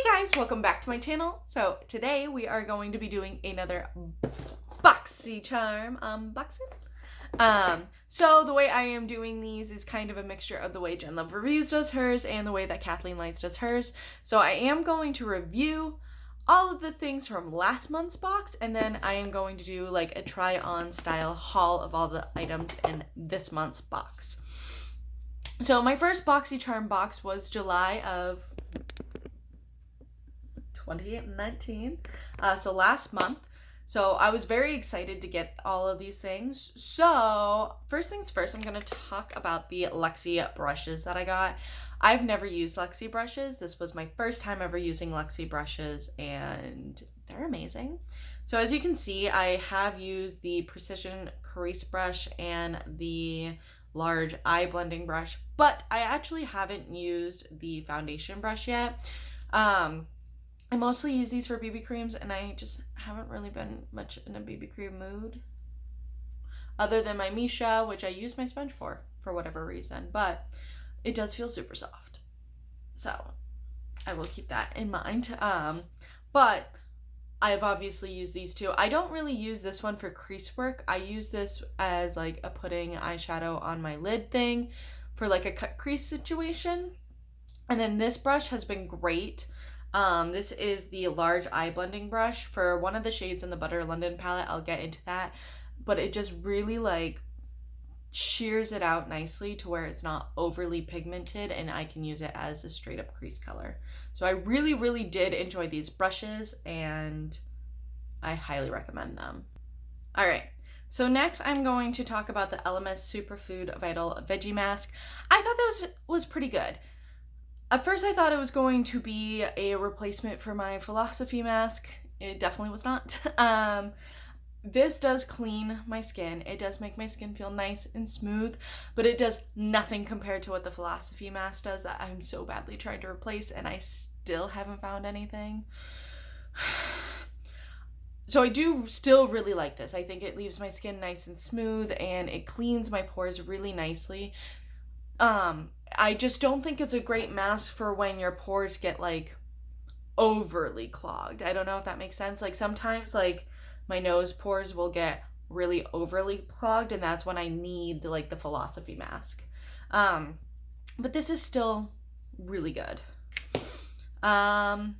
Hey guys, welcome back to my channel. So today we are going to be doing another BoxyCharm unboxing. So the way I am doing these is kind of a mixture of the way Jen Love Reviews does hers and the way that Kathleen Lights does hers. So I am going to review all of the things from last month's box, and then I am going to do like a try-on style haul of all the items in this month's box. So my first BoxyCharm box was July of 2019, so last month. So I was very excited to get all of these things. So first things first, I'm going to talk about the Lexi brushes that I got. I've never used Lexi brushes. This was my first time ever using Lexi brushes, and they're amazing. So as you can see, I have used the Precision Crease Brush and the large eye blending brush, but I actually haven't used the foundation brush yet. I mostly use these for BB creams, and I just haven't really been much in a BB cream mood. Other than my Misha, which I use my sponge for whatever reason, but it does feel super soft. So I will keep that in mind. But I've obviously used these two. I don't really use this one for crease work. I use this as like a putting eyeshadow on my lid thing for like a cut crease situation. And then this brush has been great. This is the large eye blending brush for one of the shades in the Butter London palette. I'll get into that, but it just really like shears it out nicely to where it's not overly pigmented, and I can use it as a straight up crease color. So I really did enjoy these brushes, and I highly recommend them. All right. So next I'm going to talk about the LMS Superfood Vidal Veggie Mask. I thought that was pretty good. At first I thought it was going to be a replacement for my Philosophy mask. It definitely was not. This does clean my skin. It does make my skin feel nice and smooth, but it does nothing compared to what the Philosophy mask does that I'm so badly trying to replace, and I still haven't found anything. So I do still really like this. I think it leaves my skin nice and smooth, and it cleans my pores really nicely. I just don't think it's a great mask for when your pores get like overly clogged. I don't know if that makes sense. Like sometimes like my nose pores will get really overly clogged, and that's when I need like the Philosophy mask. But this is still really good. Then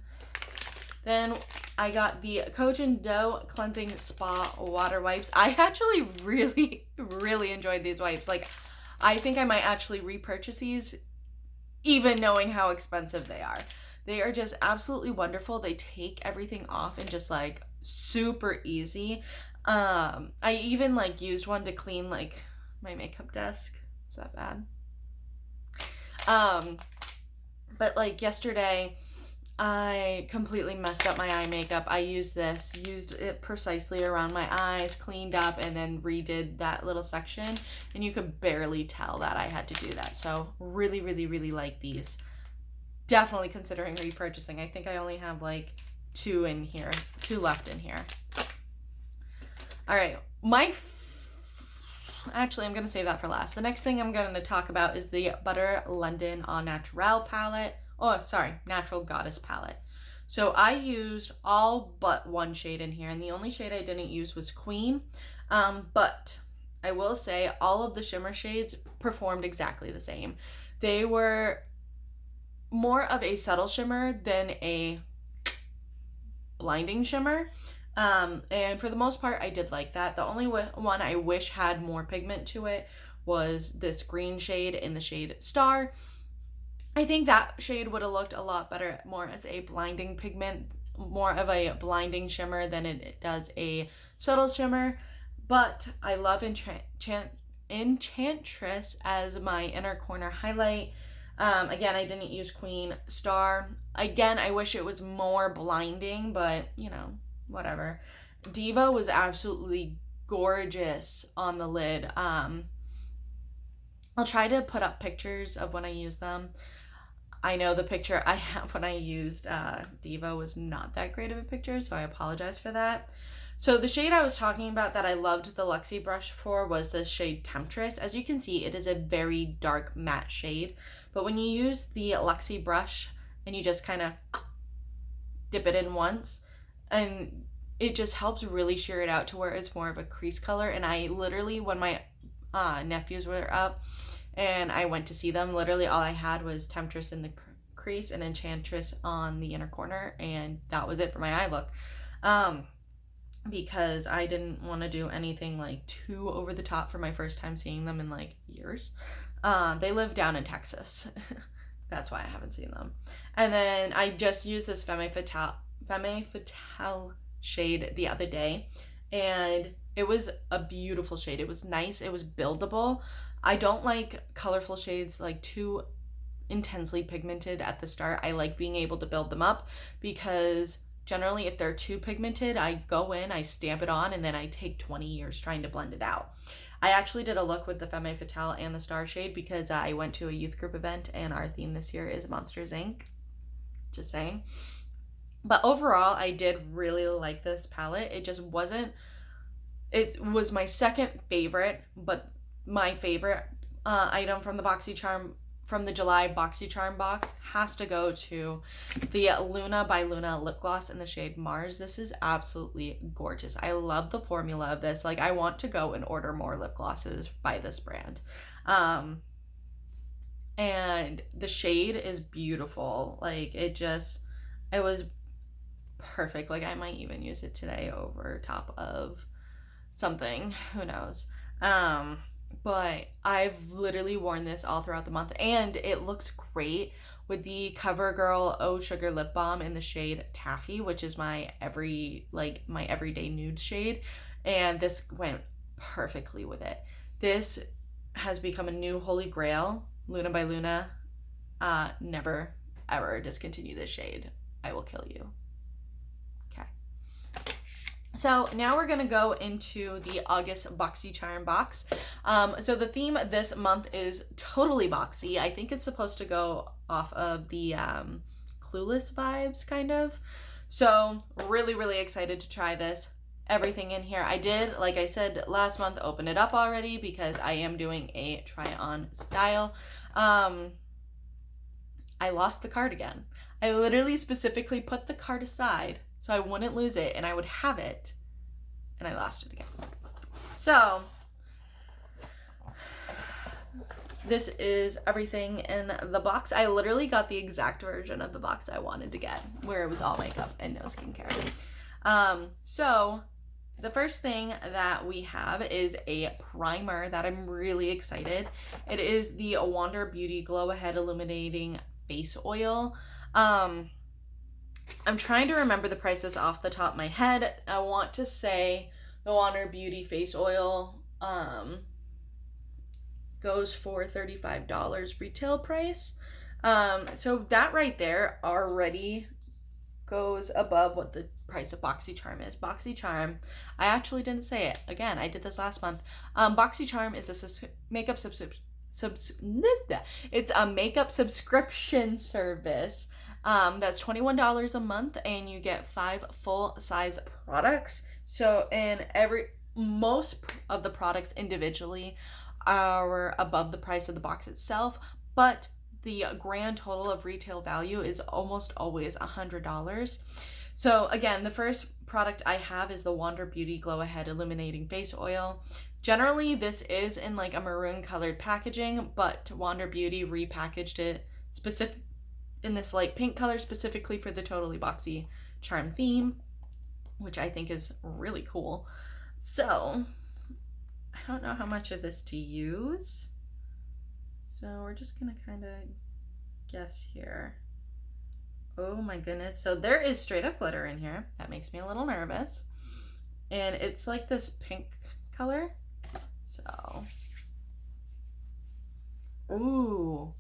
I got the Kojin Dough Cleansing Spa Water Wipes. I actually really enjoyed these wipes. Like I think I might actually repurchase these, even knowing how expensive they are. They are just absolutely wonderful. They take everything off and just like super easy. I even like used one to clean like my makeup desk. Is that bad? But like yesterday, I completely messed up my eye makeup. I used it precisely around my eyes, cleaned up, and then redid that little section, and you could barely tell that I had to do that. So really like these. Definitely considering repurchasing. I think I only have like two left in here. All right, actually, I'm going to save that for last. The next thing I'm going to talk about is the Butter London Au Naturel palette. Oh, sorry, Natural Goddess palette. So I used all but one shade in here, and the only shade I didn't use was Queen. But I will say all of the shimmer shades performed exactly the same. They were more of a subtle shimmer than a blinding shimmer. And for the most part, I did like that. The only one I wish had more pigment to it was this green shade in the shade Star. I think that shade would have looked a lot better more as a blinding pigment, more of a blinding shimmer than it does a subtle shimmer. But I love Enchantress as my inner corner highlight. Again, I didn't use Queen. Star. Again, I wish it was more blinding, but you know, whatever. Diva was absolutely gorgeous on the lid. I'll try to put up pictures of when I use them. I know the picture I have when I used Diva was not that great of a picture, so I apologize for that. So the shade I was talking about that I loved the Lexi brush for was this shade Temptress. As you can see, it is a very dark matte shade, but when you use the Lexi brush and you just kind of dip it in once, and it just helps really sheer it out to where it's more of a crease color. And I literally, when my nephews were up and I went to see them, literally all I had was Temptress in the crease and Enchantress on the inner corner, and that was it for my eye look. Because I didn't want to do anything like too over the top for my first time seeing them in like years. They live down in Texas. That's why I haven't seen them. And then I just used this Femme Fatale shade the other day, and it was a beautiful shade. It was nice. It was buildable. I don't like colorful shades like too intensely pigmented at the start. I like being able to build them up, because generally if they're too pigmented, I go in, I stamp it on, and then I take 20 years trying to blend it out. I actually did a look with the Femme Fatale and the Star shade because I went to a youth group event and our theme this year is Monsters Inc. Just saying. But overall, I did really like this palette. It just wasn't, it was my second favorite, but my favorite item from the BoxyCharm, from the July BoxyCharm box, has to go to the Luna by Luna lip gloss in the shade Mars. This is absolutely gorgeous. I love the formula of this. Like, I want to go and order more lip glosses by this brand. And the shade is beautiful. Like, it was perfect. Like, I might even use it today over top of something. Who knows? But I've literally worn this all throughout the month, and it looks great with the Covergirl Oh Sugar Lip Balm in the shade Taffy, which is my everyday nude shade, and this went perfectly with it. This has become a new holy grail. Luna by Luna, never ever discontinue this shade. I will kill you. Okay. So now we're gonna go into the August BoxyCharm box. So the theme this month is totally boxy. I think it's supposed to go off of the Clueless vibes, kind of. So really, really excited to try this. Everything in here. I did, like I said last month, open it up already because I am doing a try on style. I lost the card again. I literally specifically put the card aside so I wouldn't lose it and I would have it, and I lost it again. So this is everything in the box. I literally got the exact version of the box I wanted to get, where it was all makeup and no skincare. So the first thing that we have is a primer that I'm really excited. It is the Wander Beauty Glow Ahead Illuminating Face Oil. I'm trying to remember the prices off the top of my head. I want to say the Wander Beauty Face Oil goes for $35 retail price. So that right there already goes above what the price of BoxyCharm is. BoxyCharm, I actually didn't say it. Again, I did this last month. BoxyCharm is a makeup it's a makeup subscription service that's $21 a month, and you get 5 full-size products. So most of the products individually are above the price of the box itself, but the grand total of retail value is almost always $100. So again, the first product I have is the Wander Beauty Glow Ahead Illuminating Face Oil. Generally, this is in like a maroon colored packaging, but Wander Beauty repackaged it in this light pink color specifically for the Totally Boxy Charm theme, which I think is really cool. So I don't know how much of this to use, so we're just gonna kind of guess here. Oh my goodness. So there is straight up glitter in here. That makes me a little nervous. And it's like this pink color. So, ooh.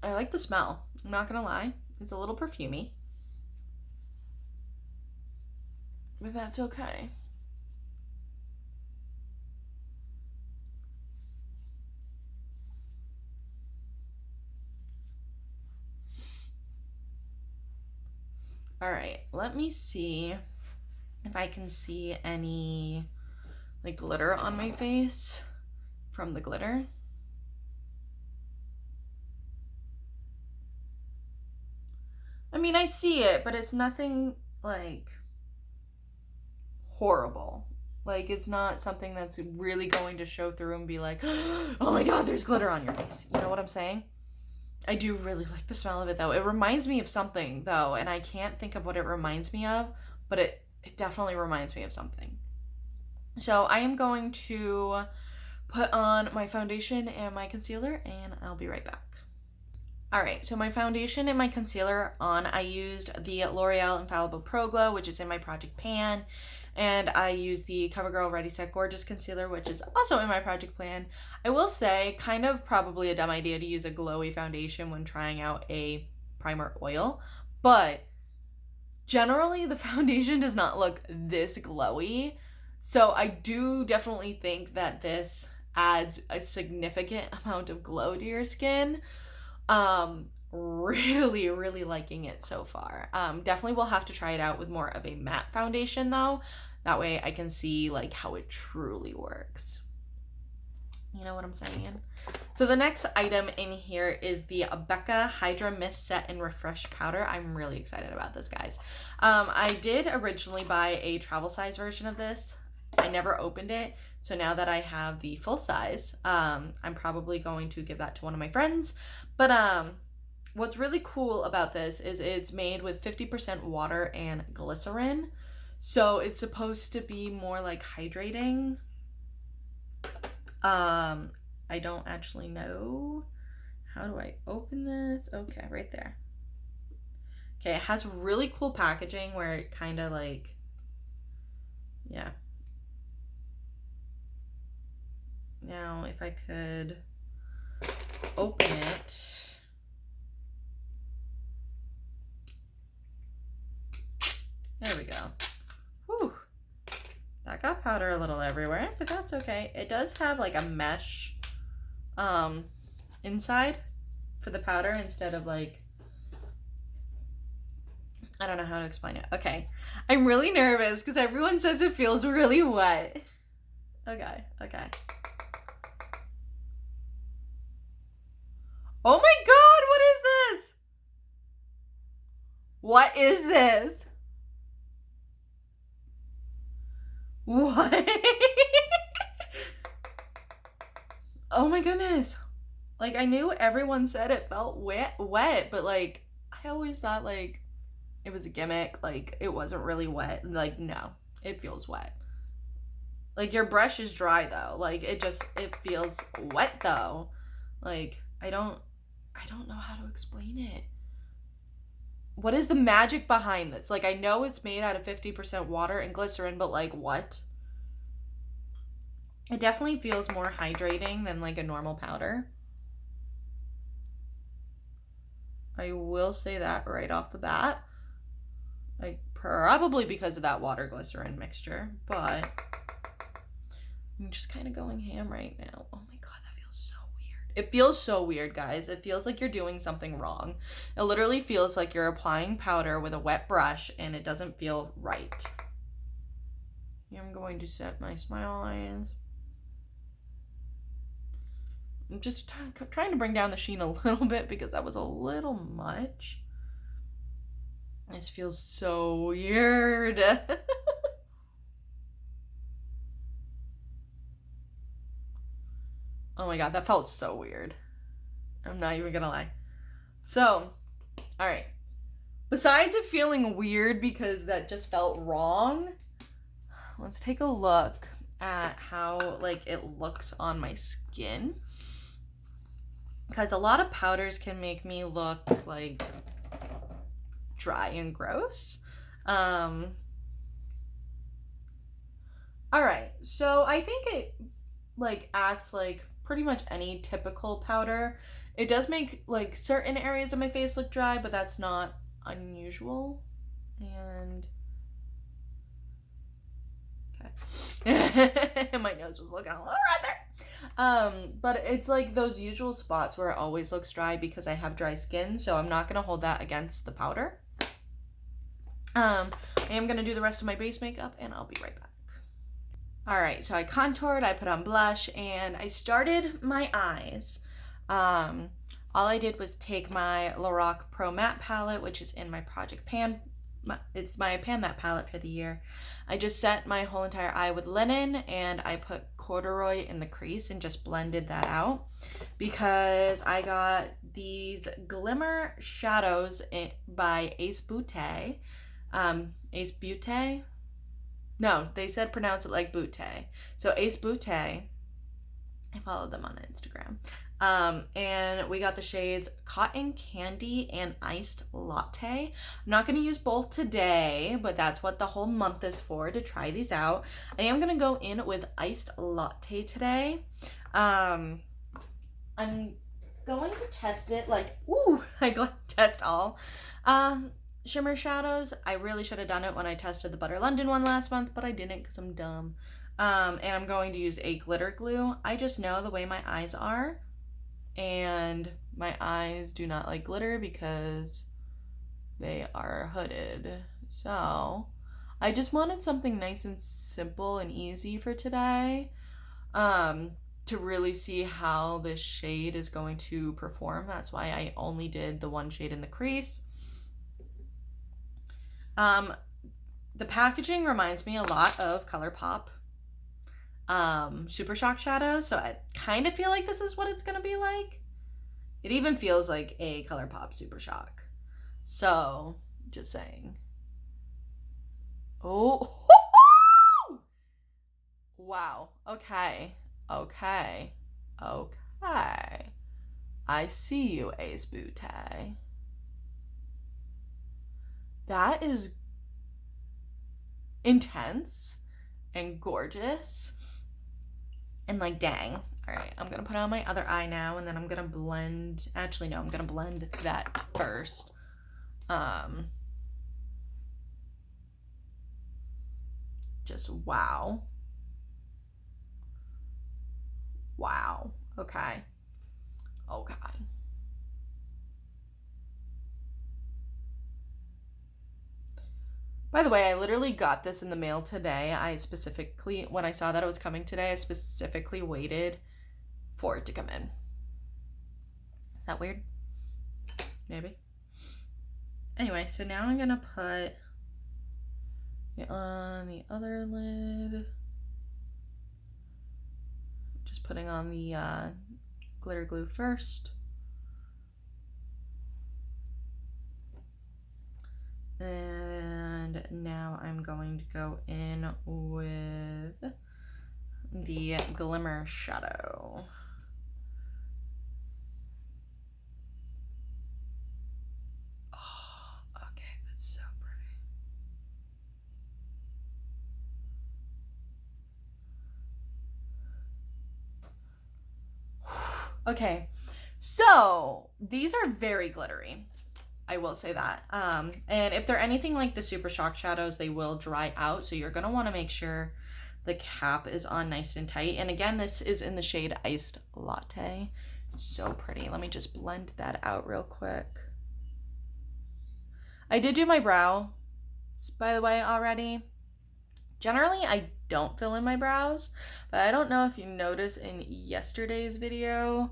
I like the smell. I'm not gonna lie. It's a little perfumey. But that's okay. All right, let me see if I can see any like glitter on my face from the glitter. I mean, I see it, but it's nothing, like, horrible. Like, it's not something that's really going to show through and be like, oh my god, there's glitter on your face. You know what I'm saying? I do really like the smell of it, though. It reminds me of something, though, and I can't think of what it reminds me of, but it definitely reminds me of something. So I am going to put on my foundation and my concealer, and I'll be right back. Alright, so my foundation and my concealer on, I used the L'Oreal Infallible Pro Glow, which is in my project pan, and I used the CoverGirl Ready Set Gorgeous Concealer, which is also in my project plan. I will say, kind of probably a dumb idea to use a glowy foundation when trying out a primer oil, but generally the foundation does not look this glowy, so I do definitely think that this adds a significant amount of glow to your skin. Really liking it so far. Definitely will have to try it out with more of a matte foundation though. That way I can see like how it truly works. You know what I'm saying? So the next item in here is the Becca Hydra-Mist Set and Refresh Powder. I'm really excited about this, guys. I did originally buy a travel size version of this. I never opened it, so now that I have the full size, I'm probably going to give that to one of my friends. But what's really cool about this is it's made with 50% water and glycerin, so it's supposed to be more like hydrating. I don't actually know. How do I open this? Okay, right there. Okay, it has really cool packaging where it kind of like, yeah. Now, if I could open it. There we go. Whew. That got powder a little everywhere, but that's okay. It does have like a mesh inside for the powder instead of like, I don't know how to explain it. Okay. I'm really nervous because everyone says it feels really wet. Okay. Oh my god, what is this? What is this? What? Oh my goodness. Like, I knew everyone said it felt wet, but like, I always thought like it was a gimmick, like it wasn't really wet. Like, no, it feels wet. Like, your brush is dry though. Like, it feels wet though. Like, I don't know how to explain it. What is the magic behind this? Like, I know it's made out of 50% water and glycerin, but like, what? It definitely feels more hydrating than like a normal powder. I will say that right off the bat. Like, probably because of that water glycerin mixture, but I'm just kind of going ham right now. Oh my god, that feels so weird. It feels so weird, guys. It feels like you're doing something wrong. It literally feels like you're applying powder with a wet brush and it doesn't feel right. Here I'm going to set my smile lines. I'm just trying to bring down the sheen a little bit because that was a little much. This feels so weird. Oh my god, that felt so weird. I'm not even gonna lie. So, alright. Besides it feeling weird because that just felt wrong, let's take a look at how like it looks on my skin. Because a lot of powders can make me look like dry and gross. Alright, so I think it like acts like pretty much any typical powder. It does make like certain areas of my face look dry, but that's not unusual. And okay. My nose was looking a little red there. But it's like those usual spots where it always looks dry because I have dry skin, so I'm not gonna hold that against the powder. I am gonna do the rest of my base makeup and I'll be right back. Alright, so I contoured, I put on blush, and I started my eyes. all I did was take my Lorac Pro Matte palette, which is in my Project Pan. It's my Pan Matte palette for the year. I just set my whole entire eye with linen, and I put corduroy in the crease and just blended that out because I got these Glimmer shadows by Ace Beaute. Ace Beaute? No, they said pronounce it like Beaute. So Ace Beaute, I followed them on Instagram. And we got the shades Cotton Candy and Iced Latte. I'm not going to use both today, but that's what the whole month is for, to try these out. I am going to go in with Iced Latte today. I'm going to test it like, I got to test all shimmer shadows. I really should have done it when I tested the Butter London one last month, but I didn't because I'm dumb. And I'm going to use a glitter glue. I just know the way my eyes are, and my eyes do not like glitter because they are hooded. So I just wanted something nice and simple and easy for today, to really see how this shade is going to perform. That's why I only did the one shade in the crease. The packaging reminds me a lot of ColourPop Super Shock shadows, so I kind of feel like this is what it's gonna be like. It even feels like a ColourPop Super Shock, so just saying. Oh, wow. Okay. I see you, Ace Beaute. That is intense and gorgeous. And like, dang. All right, I'm gonna put on my other eye now, and then I'm gonna blend. Actually, no, I'm gonna blend that first. Just wow. Wow. Okay. By the way, I literally got this in the mail today. When I saw that it was coming today, I specifically waited for it to come in. Is that weird? Maybe. Anyway, so now I'm gonna put it on the other lid. Just putting on the glitter glue first. And now I'm going to go in with the Glimmer shadow. Oh, okay, that's so pretty. Okay, so these are very glittery. I will say that. And if they're anything like the Super Shock shadows, they will dry out. So you're going to want to make sure the cap is on nice and tight. And again, this is in the shade Iced Latte. So pretty. Let me just blend that out real quick. I did do my brows, by the way, already. Generally, I don't fill in my brows, but I don't know if you noticed in yesterday's video,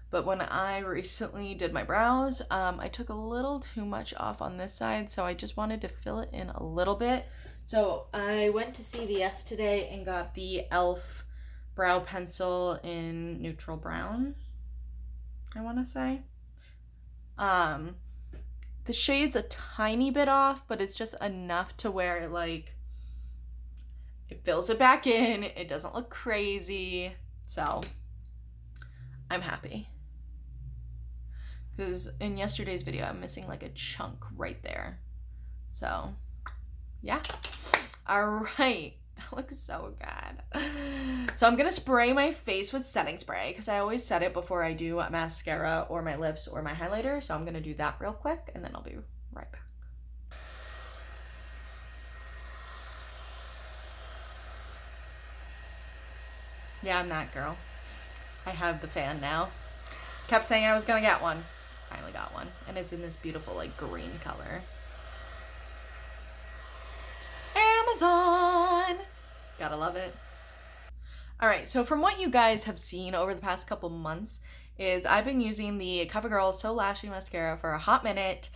but when I recently did my brows, I took a little too much off on this side, so I just wanted to fill it in a little bit. So I went to CVS today and got the e.l.f. brow pencil in neutral brown, I want to say. The shade's a tiny bit off, but it's just enough to where it fills it back in. It doesn't look crazy, so I'm happy. Because in yesterday's video, I'm missing like a chunk right there. So, yeah. All right. That looks so good. So I'm going to spray my face with setting spray because I always set it before I do mascara or my lips or my highlighter. So I'm going to do that real quick and then I'll be right back. Yeah, I'm that girl. I have the fan now. Kept saying I was going to get one. Finally got one, and it's in this beautiful like green color. Amazon, gotta love it. All right, so from what you guys have seen over the past couple months is I've been using the Covergirl So Lashy mascara for a hot minute,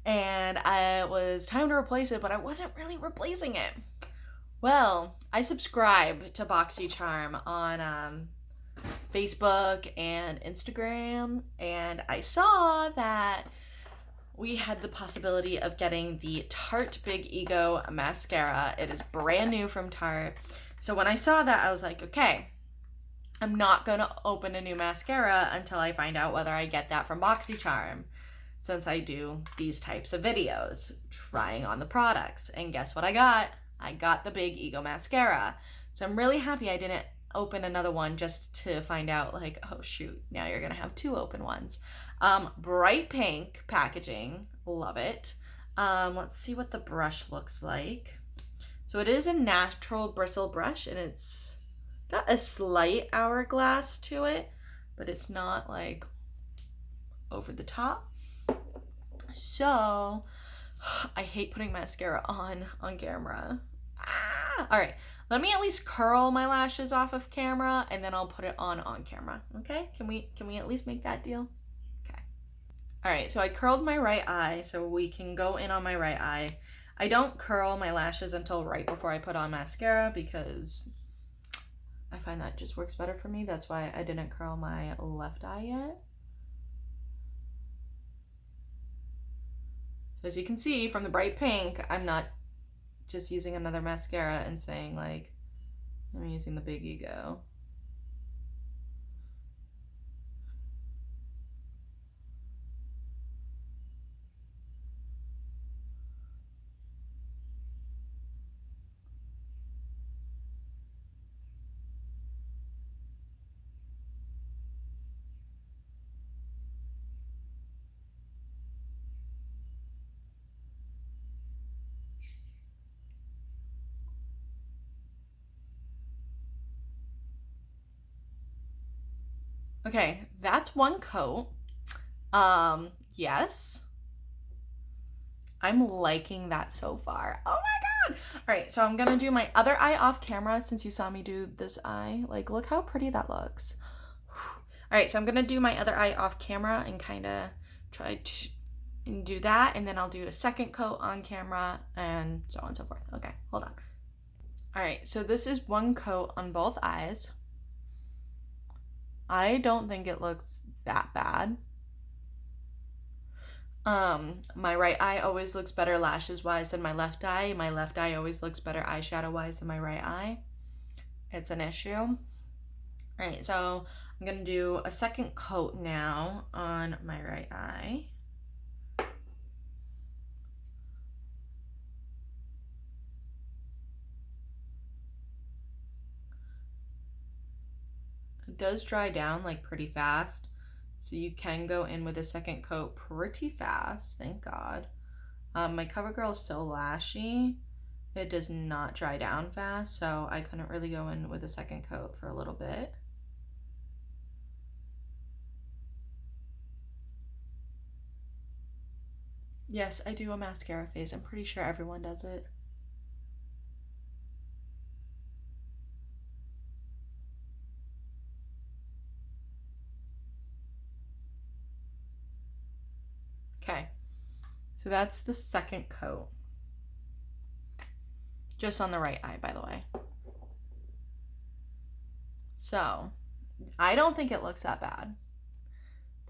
and it was time to replace it, but I wasn't really replacing it. Well, I subscribe to BoxyCharm on Facebook and Instagram, and I saw that we had the possibility of getting the Tarte Big Ego mascara. It is brand new from Tarte. So when I saw that, I was like, okay, I'm not going to open a new mascara until I find out whether I get that from BoxyCharm, since I do these types of videos, trying on the products. And guess what I got? I got the Big Ego mascara. So I'm really happy I didn't open another one just to find out, like, oh shoot, now you're going to have two open ones. Bright pink packaging. Love it. Let's see what the brush looks like. So it is a natural bristle brush, and it's got a slight hourglass to it, but it's not like over the top. So I hate putting mascara on camera. All right, let me at least curl my lashes off of camera, and then I'll put it on camera. Okay, can we at least make that deal? Okay. All right, so I curled my right eye, so we can go in on my right eye. I don't curl my lashes until right before I put on mascara because I find that just works better for me. That's why I didn't curl my left eye yet. So as you can see from the bright pink, I'm not just using another mascara and saying like, I'm using the Big Ego. Okay, that's one coat. Yes. I'm liking that so far. Oh my god! All right, so I'm gonna do my other eye off camera since you saw me do this eye. Like, look how pretty that looks. All right, so I'm gonna do my other eye off camera and kind of try to do that, and then I'll do a second coat on camera and so on and so forth. Okay, hold on. All right, so this is one coat on both eyes. I don't think it looks that bad. My right eye always looks better lashes wise than my left eye. My left eye always looks better eyeshadow wise than my right eye. It's an issue. All right, so I'm gonna do a second coat now on my right eye. It does dry down like pretty fast, so you can go in with a second coat pretty fast, thank God. My Covergirl is so lashy, it does not dry down fast, so I couldn't really go in with a second coat for a little bit. Yes, I do a mascara phase. I'm pretty sure everyone does it. Okay, so that's the second coat. Just on the right eye, by the way. So, I don't think it looks that bad.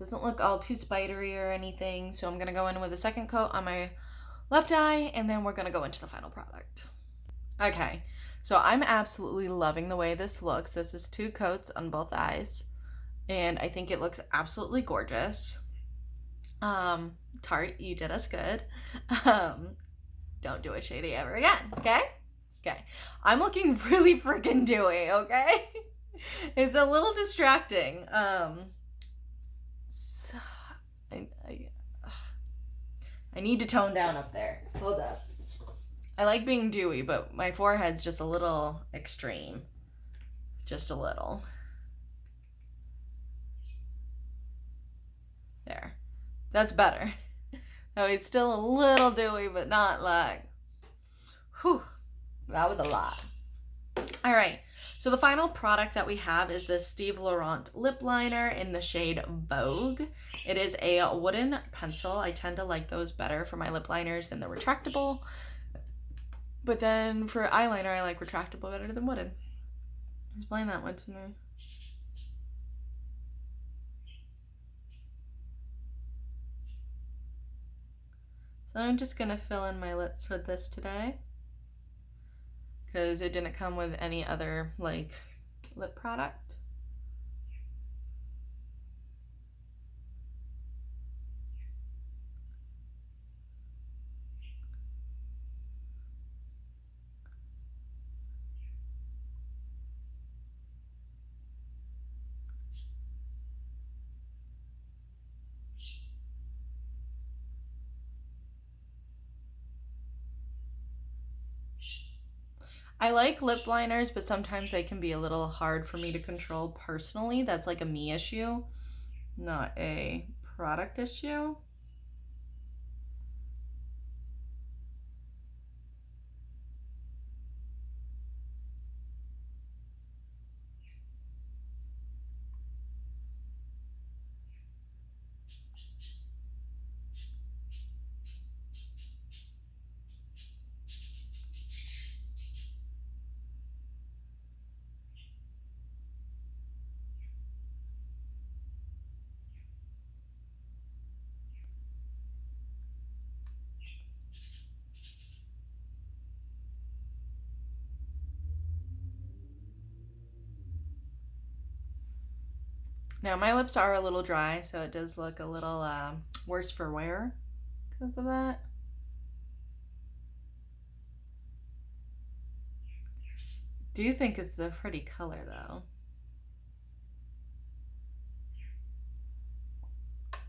Doesn't look all too spidery or anything, so I'm gonna go in with a second coat on my left eye, and then we're gonna go into the final product. Okay, so I'm absolutely loving the way this looks. This is two coats on both eyes, and I think it looks absolutely gorgeous. Tarte, you did us good. Don't do a shady ever again, okay? Okay. I'm looking really freaking dewy, okay? It's a little distracting. So I need to tone down up there. Hold up. I like being dewy, but my forehead's just a little extreme. Just a little. There. That's better. Oh, it's still a little dewy, but not like, whew, that was a lot. All right, So the final product that we have is this Steve Laurant lip liner in the shade Vogue. It is a wooden pencil. I tend to like those better for my lip liners than the retractable. But then for eyeliner, I like retractable better than wooden. Explain that one to me. So I'm just going to fill in my lips with this today, because it didn't come with any other like lip product. I like lip liners, but sometimes they can be a little hard for me to control personally. That's like a me issue, not a product issue. Now my lips are a little dry, so it does look a little worse for wear because of that. Do you think it's a pretty color though?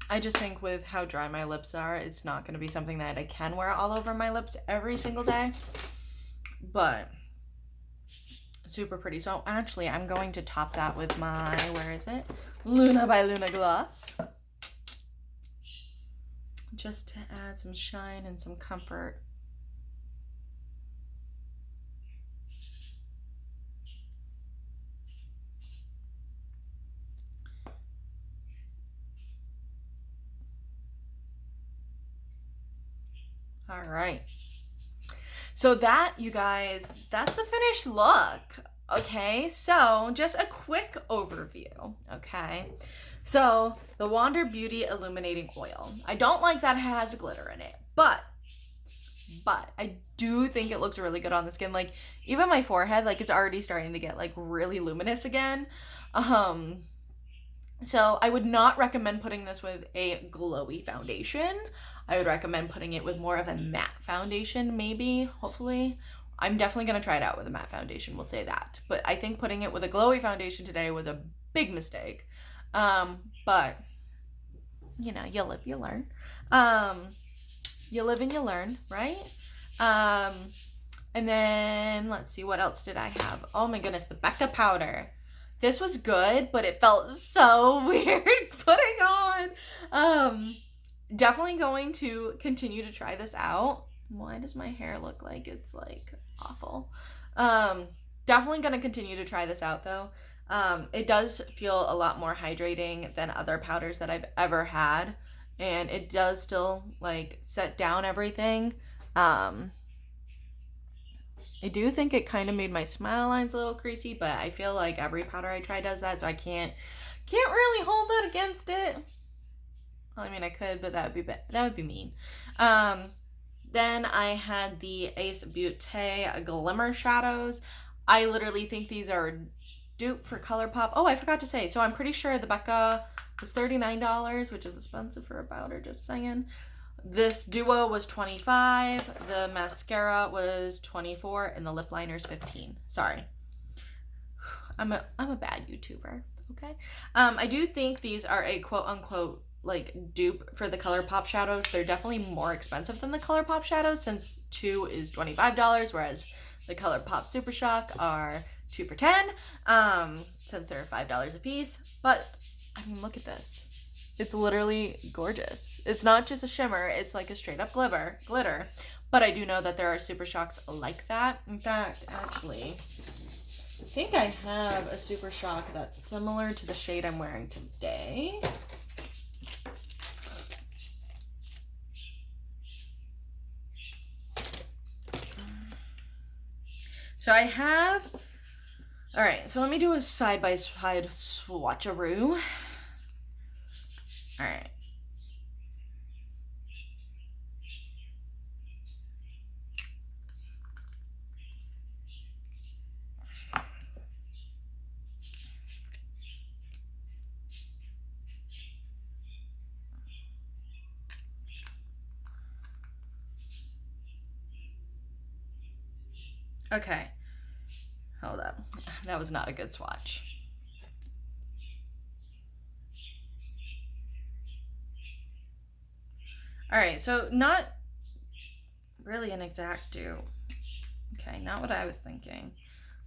I just think with how dry my lips are, it's not going to be something that I can wear all over my lips every single day. But super pretty. So actually, I'm going to top that with my, where is it? Luna by Luna gloss. Just to add some shine and some comfort. All right. So that, you guys, that's the finished look. Okay, so just a quick overview. Okay, so the Wander Beauty Illuminating Oil. I don't like that it has glitter in it, but I do think it looks really good on the skin. Like even my forehead, like it's already starting to get like really luminous again. So I would not recommend putting this with a glowy foundation. I would recommend putting it with more of a matte foundation, maybe, hopefully. I'm definitely going to try it out with a matte foundation, we'll say that. But I think putting it with a glowy foundation today was a big mistake. But, you know, you live, you learn. You live and you learn, right? And then, let's see, what else did I have? Oh my goodness, the Becca powder. This was good, but it felt so weird putting on. Definitely going to continue to try this out. Why does my hair look like it's like awful? Definitely going to continue to try this out though. It does feel a lot more hydrating than other powders that I've ever had. And it does still like set down everything. I do think it kind of made my smile lines a little creasy, but I feel like every powder I try does that, so I can't really hold that against it. Well, I mean, I could, but that would be mean. Then I had the Ace Beaute Glimmer shadows. I literally think these are dupe for ColourPop. Oh, I forgot to say. So I'm pretty sure the Becca was $39, which is expensive for a powder, just saying. This duo was $25. The mascara was $24, and the lip liner is $15. Sorry. I'm a bad YouTuber, okay? I do think these are a quote-unquote like dupe for the ColourPop shadows. They're definitely more expensive than the ColourPop shadows since 2 is $25, whereas the ColourPop Super Shock are 2 for $10, since they're $5 a piece. But I mean, look at this. It's literally gorgeous. It's not just a shimmer, it's like a straight up glitter. But I do know that there are Super Shocks like that. In fact, actually, think I have a Super Shock that's similar to the shade I'm wearing today. So I have, all right, so let me do a side-by-side swatcheroo. All right. Okay, hold up. That was not a good swatch. All right, so not really an exact dupe. Okay, not what I was thinking.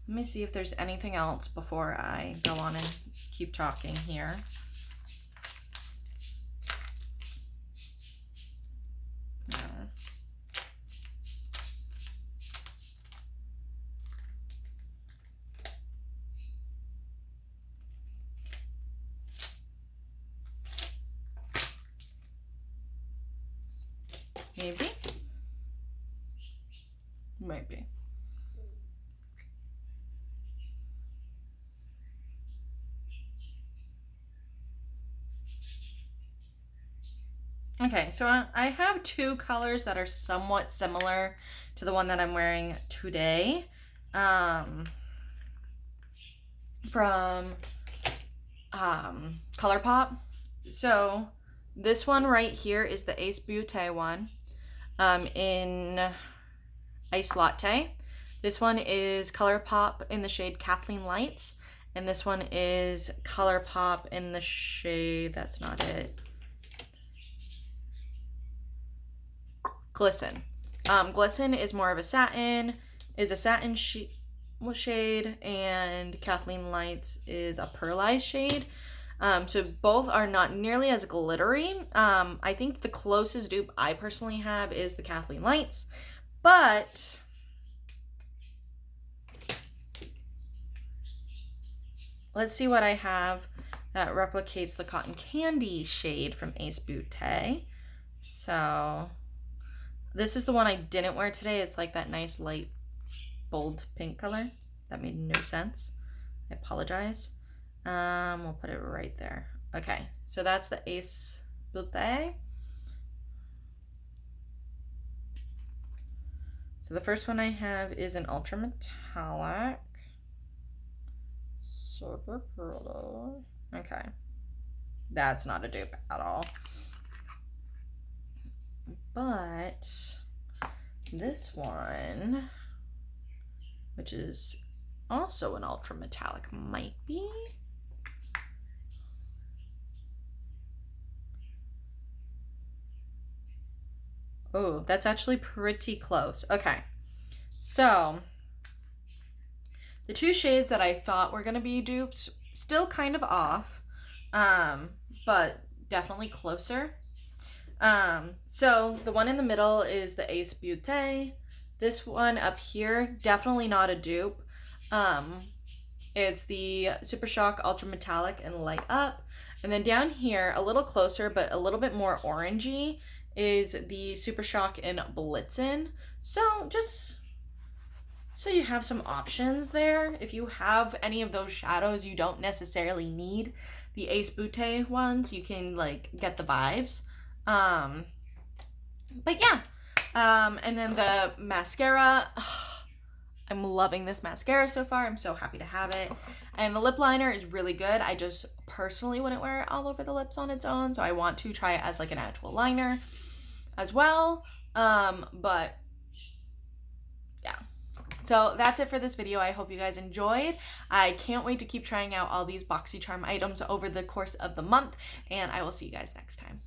Let me see if there's anything else before I go on and keep talking here. No. Maybe? Might be. Okay, so I have two colors that are somewhat similar to the one that I'm wearing today. From ColourPop. So this one right here is the Ace Beaute one in Ice Latte. This one is ColourPop in the shade Kathleen Lights. And this one is ColourPop in the shade, that's not it, Glisten. Glisten is more of a satin, shade, and Kathleen Lights is a pearlized shade. So both are not nearly as glittery. I think the closest dupe I personally have is the Kathleen Lights, but let's see what I have that replicates the Cotton Candy shade from Ace Beaute. So this is the one I didn't wear today. It's like that nice light bold pink color. That made no sense. I apologize. We'll put it right there. Okay, so that's the Ace Beaute. So the first one I have is an ultra metallic. Super pretty. Okay, that's not a dupe at all. But this one, which is also an ultra metallic, might be. Oh, that's actually pretty close. Okay, so the two shades that I thought were gonna be dupes, still kind of off, but definitely closer. So the one in the middle is the Ace Beaute. This one up here, definitely not a dupe. It's the Super Shock Ultra Metallic and Light Up. And then down here, a little closer, but a little bit more orangey, is the Super Shock in Blitzen. So just so you have some options there. If you have any of those shadows, you don't necessarily need the Ace Beaute ones. You can like get the vibes. But yeah, and then the mascara, I'm loving this mascara so far. I'm so happy to have it. And the lip liner is really good. I just personally wouldn't wear it all over the lips on its own, so I want to try it as like an actual liner as well. But yeah. So that's it for this video. I hope you guys enjoyed. I can't wait to keep trying out all these BoxyCharm items over the course of the month, and I will see you guys next time.